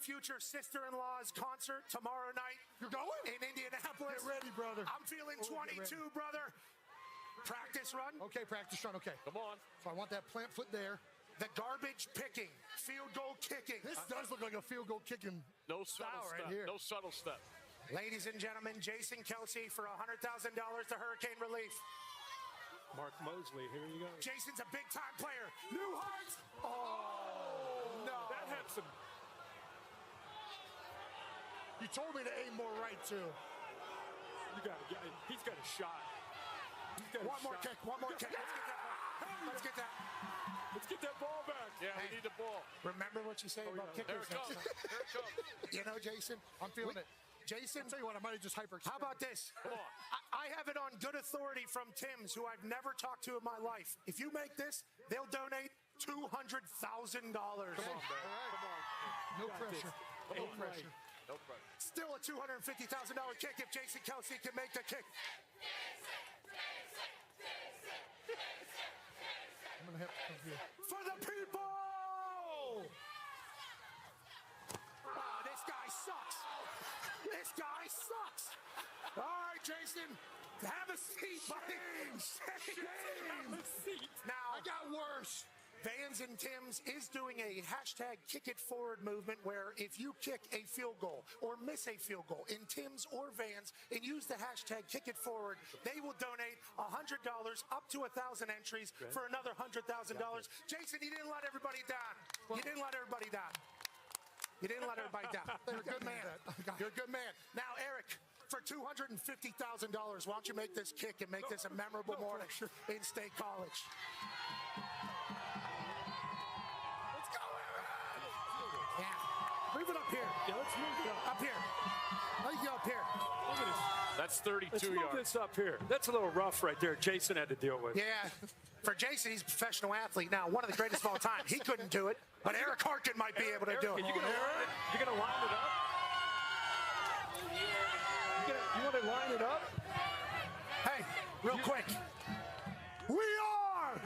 future sister-in-law's concert tomorrow night. You're going? In Indianapolis. Get ready, brother. I'm feeling 22, brother. Practice run. Okay, practice run, okay. Come on. So I want that plant foot there. The garbage picking, field goal kicking. This does look like a field goal kicking No subtle style step. right here. No subtle step. Ladies and gentlemen, Jason Kelsey for $100,000 to Hurricane Relief. Mark Mosley, here you go. Jason's a big-time player. New heights. Oh, no. That had some. You told me to aim more right, too. You got to get. He's got a shot. He's got One a more shot. kick. One more kick. Let's get that. Let's get that. Let's get that ball back. Yeah, Hey. we need the ball. Remember what you say about There kickers it comes. next time. There it comes. You know, Jason? I'm feeling it. Jason, I'll tell you what, I might have just hyper. how about this? Come on. I have it on good authority from Tim's, who I've never talked to in my life. If you make this, they'll donate $200,000. Come on, man. Come on. No Got pressure. this. No Aim pressure. right. No pressure. Still a $250,000 kick if Jason Kelsey can make the kick. I'm going to have to come here. For the people! Oh, this guy sucks. This guy sucks. All right, Jason, have a seat, buddy. Have a seat. Now, I got worse. Vans and Tim's is doing a hashtag kick it forward movement where if you kick a field goal or miss a field goal in Tim's or Vans and use the hashtag kick it forward, they will donate $100 up to 1,000 entries for another $100,000. Jason, you didn't let everybody down. You didn't let everybody down. You didn't let everybody down. You're a good man. You're a good man. Now, Eric, for $250,000, why don't you make this kick and make this a memorable morning in State College? Let's go, Eric! Yeah. Move it up here. Yeah, let's move it up. Up here. How you go up here? Look at this. That's 32 Let's move yards. this up here. That's a little rough right there. Jason had to deal with. Yeah. For Jason, he's a professional athlete now, one of the greatest of all time. He couldn't do it, but Eric Harkin might be able to do it. You're gonna line it up? You want to line it up? Hey, real quick. We are!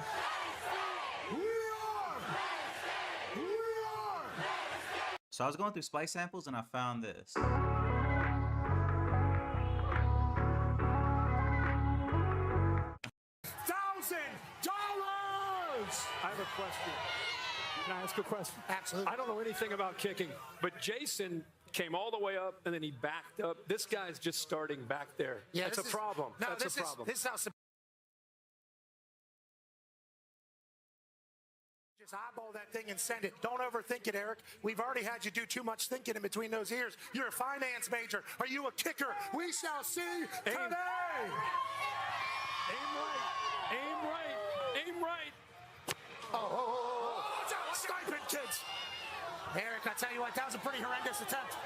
So I was going through spice samples and I found this. I have a question. Can I ask a question? Absolutely. I don't know anything about kicking, but Jason came all the way up and then he backed up. This guy's just starting back there. Yeah, That's a problem. No, That's a problem. This is how just eyeball that thing and send it. Don't overthink it, Eric. We've already had you do too much thinking in between those ears. You're a finance major. Are you a kicker? We shall see today. Aim right. Aim right. Aim right. Oh, sniping, kids. Eric, I tell you what, that was a pretty horrendous attempt.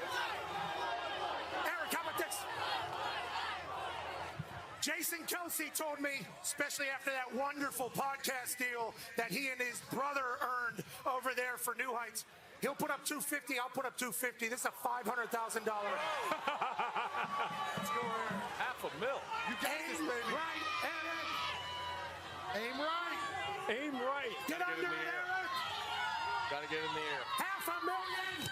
Eric, how about this? Jason Kelsey told me, especially after that wonderful podcast deal that he and his brother earned over there for New Heights, he'll put up 250, I'll put up 250. This is a $500,000. Let's go, Eric. $500,000. You got this, baby. Right, Eric. Aim right. Aim right. Get Gotta under get in it, the air. Eric. Gotta get in the air. $500,000.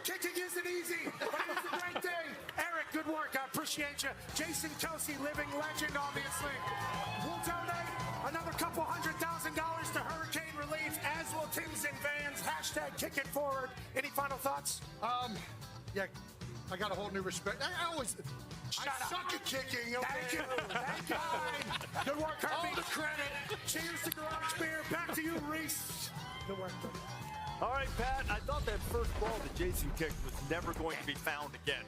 Kicking isn't easy, but it's a great thing. Eric, good work. I appreciate you. Jason Kelsey, living legend, obviously. We'll donate another couple $100,000 to Hurricane Relief, as will Tim's and Vans. Hashtag kick it forward. Any final thoughts? Yeah, I got a whole new respect. I suck at kicking. Okay? Thank you. Thank you. Good work, Herbie. All the credit. Cheers to Garage Beer. Back to you, Reese. Good work, buddy. All right, Pat, I thought that first ball that Jason kicked was never going to be found again.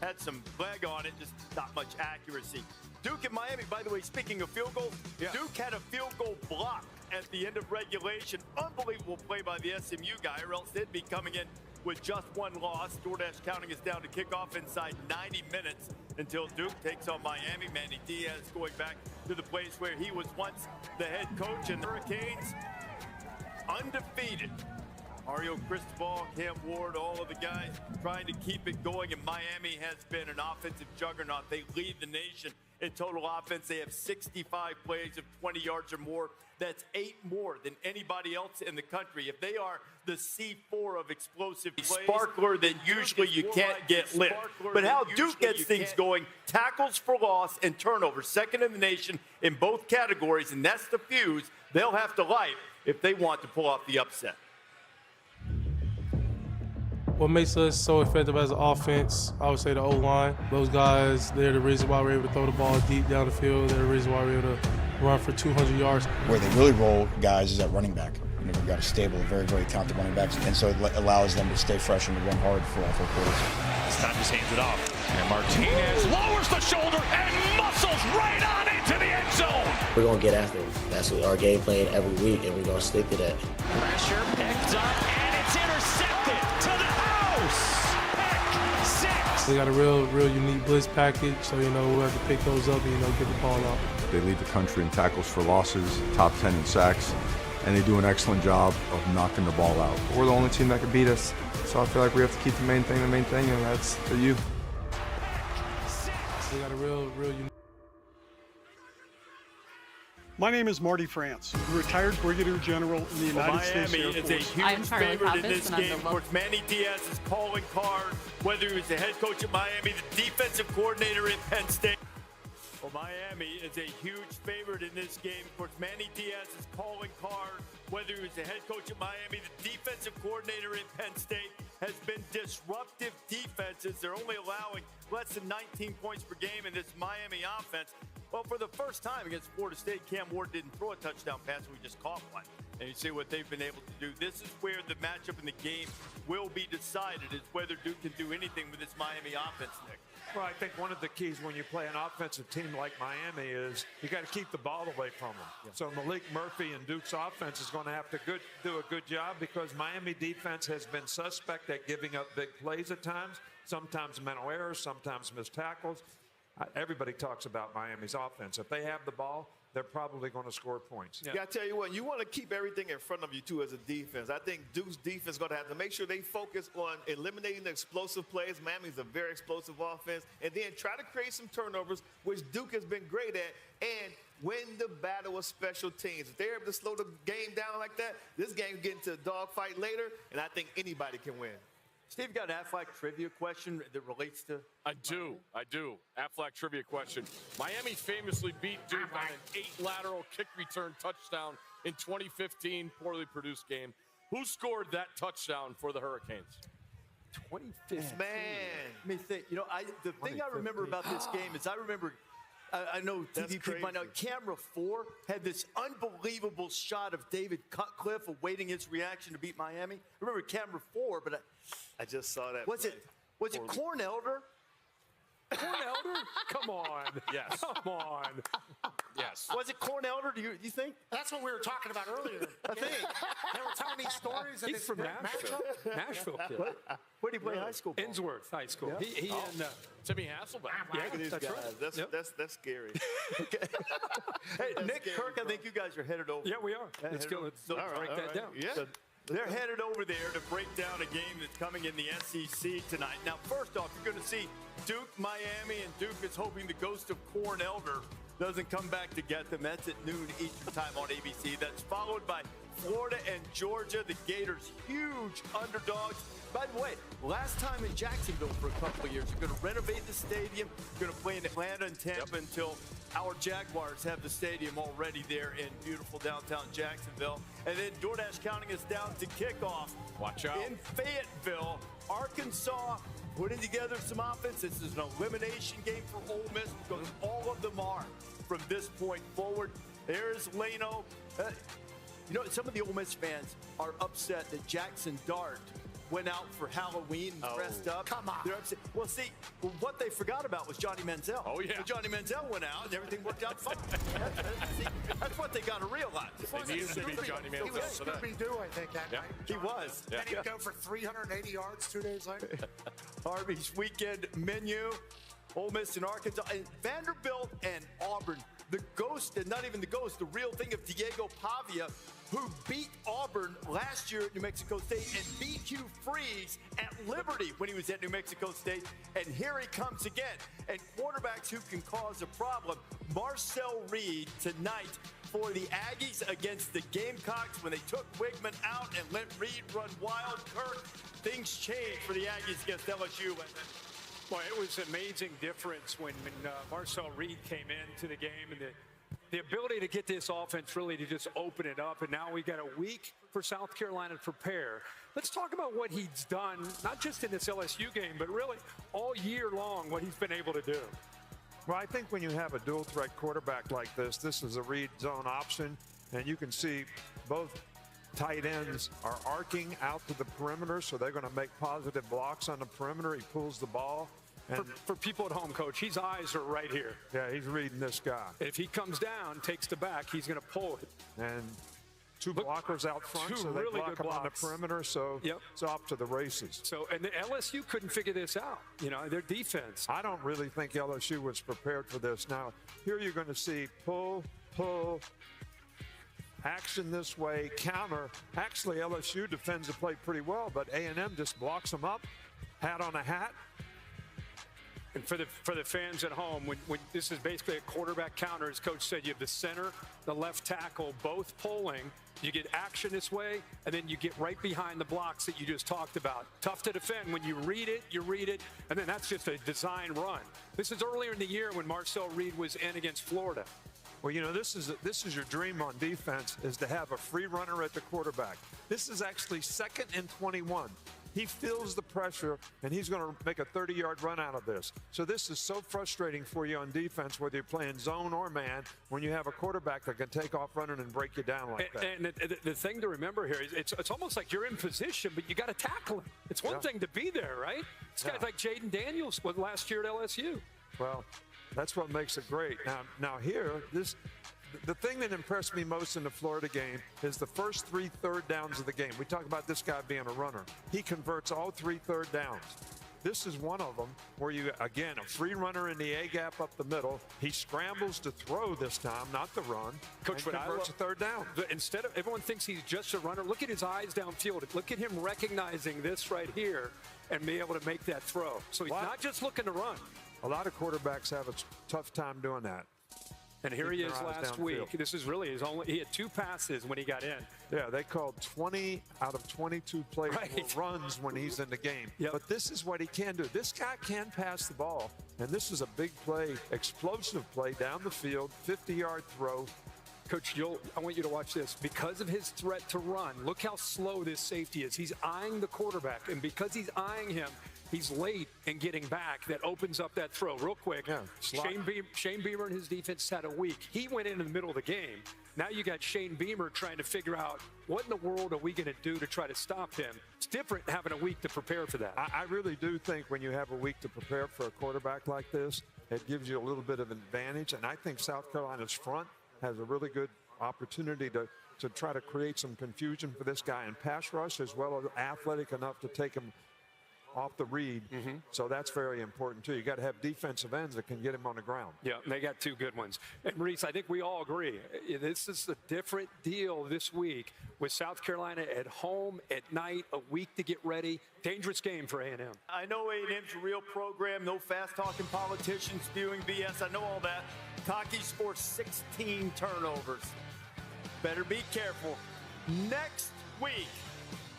Had some leg on it, just not much accuracy. Duke and Miami, by the way, speaking of field goals, Duke had a field goal blocked at the end of regulation. Unbelievable play by the SMU guy, or else they'd be coming in with just one loss. DoorDash counting us down to kickoff inside 90 minutes until Duke takes on Miami. Manny Diaz going back to the place where he was once the head coach, and the Hurricanes undefeated. Mario Cristobal, Cam Ward, all of the guys trying to keep it going, and Miami has been an offensive juggernaut. They lead the nation in total offense. They have 65 plays of 20 yards or more. That's 8 more than anybody else in the country. If they are the C4 of explosive plays, sparkler that usually you can't get lit. But how Duke gets things going, tackles for loss and turnovers, second in the nation in both categories, and that's the fuse they'll have to light if they want to pull off the upset. What makes us so effective as an offense, I would say the O-line. Those guys, they're the reason why we're able to throw the ball deep down the field. They're the reason why we're able to run for 200 yards. Where they really roll guys is at running back. We've got a stable of very, very talented running backs, and so it allows them to stay fresh and to run hard for all 4 quarters. This time just hands it off. And Martinez lowers the shoulder and muscles right on into the end zone. We're going to get after them. That's our game plan every week, and we're going to stick to that. Pressure picked up, and it's intercepted to the house. Pick 6. They got a real unique blitz package, so, we have to pick those up and, get the ball out. They lead the country in tackles for losses, top 10 in sacks, and they do an excellent job of knocking the ball out. We're the only team that can beat us, so I feel like we have to keep the main thing, and that's the youth. They got a real unique. My name is Marty France, retired Brigadier General in the United States Air Force. Miami is a huge favorite in this game. Of course, Manny Diaz's calling card, whether he was the head coach at Miami, the defensive coordinator at Penn State. Well, Miami is a huge favorite in this game. Of course, Manny Diaz's calling card, whether he was the head coach at Miami, the defensive coordinator at Penn State, has been disruptive defenses. They're only allowing less than 19 points per game in this Miami offense. Well, for the first time against Florida State, Cam Ward didn't throw a touchdown pass. We just caught one. And you see what they've been able to do. This is where the matchup in the game will be decided, is whether Duke can do anything with this Miami offense, Nick. Well, I think one of the keys when you play an offensive team like Miami is you got to keep the ball away from them. Yeah. So Malik Murphy and Duke's offense is going to have to do a good job, because Miami defense has been suspect at giving up big plays at times, sometimes mental errors, sometimes missed tackles. Everybody talks about Miami's offense. If they have the ball, they're probably going to score points. Yeah, I tell you what, you want to keep everything in front of you, too, as a defense. I think Duke's defense is going to have to make sure they focus on eliminating the explosive plays. Miami's a very explosive offense. And then try to create some turnovers, which Duke has been great at, and win the battle of special teams. If they're able to slow the game down like that, this game will get into a dogfight later, and I think anybody can win. Steve, got an Aflac trivia question that relates to? I do. Aflac trivia question. Miami famously beat Duke on an 8 lateral kick return touchdown in 2015 poorly produced game. Who scored that touchdown for the Hurricanes? 2015. Man. Let me think. The thing I remember about this game is I know TV people might know, camera 4 had this unbelievable shot of David Cutcliffe awaiting his reaction to beat Miami. I remember camera 4, but I just saw that. Was it Corn Elder? Corn Elder? Come on. Yes. Come on. Yes. Was it Corn Elder, do you think? That's what we were talking about earlier. I think. They were telling me stories. He's from Nashville. Nashville kid. Where did he play high school ball? Innsworth High School. Yeah. He and Timmy Hasselbeck. Yeah, These that's guys. right. That's scary. Okay. Hey, That's Nick, scary, Kirk, bro. I think you guys are headed over. yeah, we are. Let's go. Let's break that down. Yeah. So they're headed over there to break down a game that's coming in the SEC tonight. Now, first off, you're going to see Duke, Miami, and Duke is hoping the ghost of Corn Elder doesn't come back to get them. That's at noon Eastern time on ABC. That's followed by Florida and Georgia. The Gators, huge underdogs. By the way, last time in Jacksonville for a couple of years, you're going to renovate the stadium. You're going to play in Atlanta and Tampa until our Jaguars have the stadium already there in beautiful downtown Jacksonville. And then DoorDash counting us down to kickoff. Watch out. In Fayetteville, Arkansas putting together some offense. This is an elimination game for Ole Miss because all of them are from this point forward. There's Leno. Some of the Ole Miss fans are upset that Jackson Dart went out for Halloween and dressed up. Come on. They're upset. Well, see, what they forgot about was Johnny Manziel. Oh, yeah. So Johnny Manziel went out and everything worked out fine. That's what they got to realize. They needed to be Johnny He was Manziel today. Scooby-Doo, I think, that night. He was. Then he'd go for 380 yards 2 days later. Harvey's weekend menu. Ole Miss and Arkansas. And Vanderbilt and Auburn. The ghost, and not even the ghost, the real thing of Diego Pavia who beat Auburn last year at New Mexico State and beat Hugh Freeze at Liberty when he was at New Mexico State. And here he comes again. And quarterbacks who can cause a problem. Marcel Reed tonight for the Aggies against the Gamecocks when they took Wigman out and let Reed run wild. Kirk, things changed for the Aggies against LSU. Boy, it was an amazing difference when Marcel Reed came into the game, and the ability to get this offense really to just open it up. And now we got a week for South Carolina to prepare. Let's talk about what he's done, not just in this LSU game, but really all year long, what he's been able to do. Well, I think when you have a dual threat quarterback like this is a read zone option, and you can see both tight ends are arcing out to the perimeter, so they're going to make positive blocks on the perimeter. He pulls the ball. And for people at home, Coach, his eyes are right here. Yeah, he's reading this guy. If he comes down, takes the back, he's going to pull it. And two blockers out front, so they really block good him on the blocks. perimeter, so it's off to the races. So, and the LSU couldn't figure this out, their defense. I don't really think LSU was prepared for this. Now, here you're going to see pull, action this way, counter. Actually, LSU defends the play pretty well, but A&M just blocks them up, hat on a hat. And for the fans at home, when this is basically a quarterback counter, as Coach said, you have the center, the left tackle, both pulling. You get action this way, and then you get right behind the blocks that you just talked about. Tough to defend. When you read it, and then that's just a design run. This is earlier in the year when Marcel Reed was in against Florida. Well, this is your dream on defense, is to have a free runner at the quarterback. This is actually 2nd and 21. He feels the pressure, and he's going to make a 30-yard run out of this. So this is so frustrating for you on defense, whether you're playing zone or man, when you have a quarterback that can take off running and break you down like that. And the thing to remember here is it's almost like you're in position, but you got to tackle him. It's one thing to be there, right? This guy's like Jaden Daniels was last year at LSU. Well, that's what makes it great. Now here, the thing that impressed me most in the Florida game is the first 3 third downs of the game. We talk about this guy being a runner. He converts all 3 third downs. This is one of them where you, again, a free runner in the A-gap up the middle. He scrambles to throw this time, not to run. Coach, and converts a 3rd down. Instead of everyone thinks he's just a runner, look at his eyes downfield. Look at him recognizing this right here and be able to make that throw. So he's not just looking to run. A lot of quarterbacks have a tough time doing that. And here he is last week. This is really his only. He had 2 passes when he got in. Yeah, they called 20 out of 22 plays were runs when he's in the game. Yep. But this is what he can do. This guy can pass the ball, and this is a big play, explosive play down the field, 50-yard throw. Coach, I want you to watch this. Because of his threat to run, look how slow this safety is. He's eyeing the quarterback, and because he's eyeing him, he's late in getting back. That opens up that throw real quick. Yeah, Shane Beamer and his defense had a week. He went in the middle of the game. Now you got Shane Beamer trying to figure out what in the world are we going to do to try to stop him. It's different having a week to prepare for that. I really do think when you have a week to prepare for a quarterback like this, it gives you a little bit of advantage. And I think South Carolina's front has a really good opportunity to try to create some confusion for this guy in pass rush, as well as athletic enough to take him off the read. So that's very important too. You got to have defensive ends that can get him on the ground. Yeah, and they got 2 good ones. And Maurice, I think we all agree this is a different deal this week with South Carolina at home at night, a week to get ready. Dangerous game for A&M. I know A&M's a real program, no fast-talking politicians spewing BS. I know all that. Cocky sports 16 turnovers. Better be careful. Next week,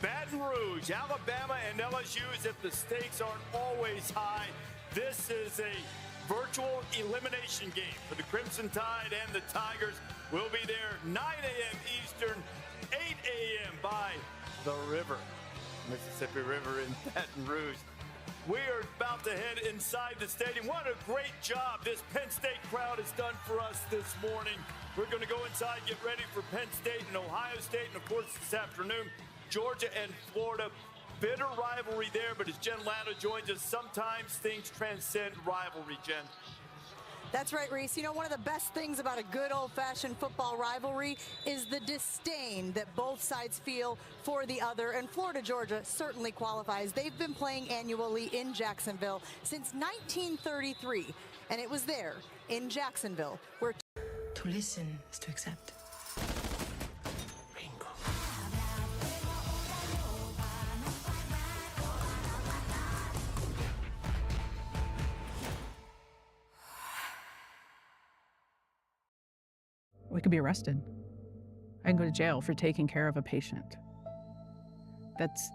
Baton Rouge, Alabama, and LSU, as if the stakes aren't always high. This is a virtual elimination game for the Crimson Tide and the Tigers. We'll be there 9 a.m. Eastern, 8 a.m. by the river, Mississippi River in Baton Rouge. We are about to head inside the stadium. What a great job this Penn State crowd has done for us this morning. We're going to go inside, get ready for Penn State and Ohio State, and of course this afternoon, Georgia and Florida. Bitter rivalry there, but as Jen Latta joins us, sometimes things transcend rivalry, Jen. That's right, Reese. You know, one of the best things about a good old-fashioned football rivalry is the disdain that both sides feel for the other, and Florida-Georgia certainly qualifies. They've been playing annually in Jacksonville since 1933, and it was there, in Jacksonville, where... To listen is to accept. Ringo. we could be arrested. I can go to jail for taking care of a patient. That's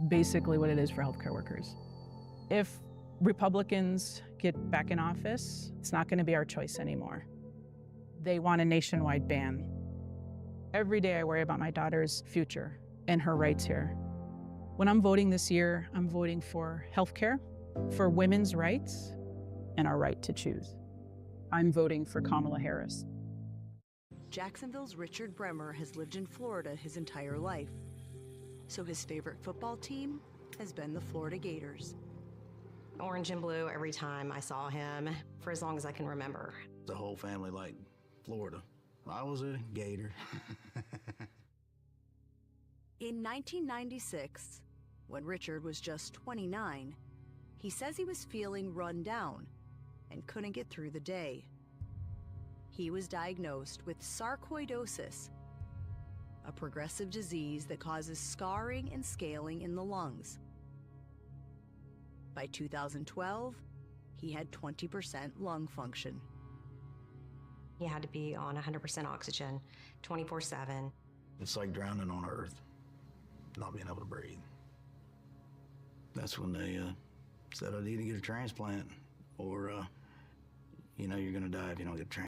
basically what it is for healthcare workers. If Republicans get back in office, it's not going to be our choice anymore. They want a nationwide ban. Every day I worry about my daughter's future and her rights here. When I'm voting this year, I'm voting for healthcare, for women's rights, and our right to choose. I'm voting for Kamala Harris. Jacksonville's Richard Bremer has lived in Florida his entire life, so his favorite football team has been the Florida Gators. Orange and blue every time I saw him for as long as I can remember. The whole family liked Florida. I was a Gator. In 1996, when Richard was just 29, he says he was feeling run down and couldn't get through the day. He was diagnosed with sarcoidosis, a progressive disease that causes scarring and scaling in the lungs. By 2012, he had 20% lung function. He had to be on 100% oxygen, 24/7. It's like drowning on Earth, not being able to breathe. That's when they said I need to get a transplant, or you're gonna die if you don't get a transplant.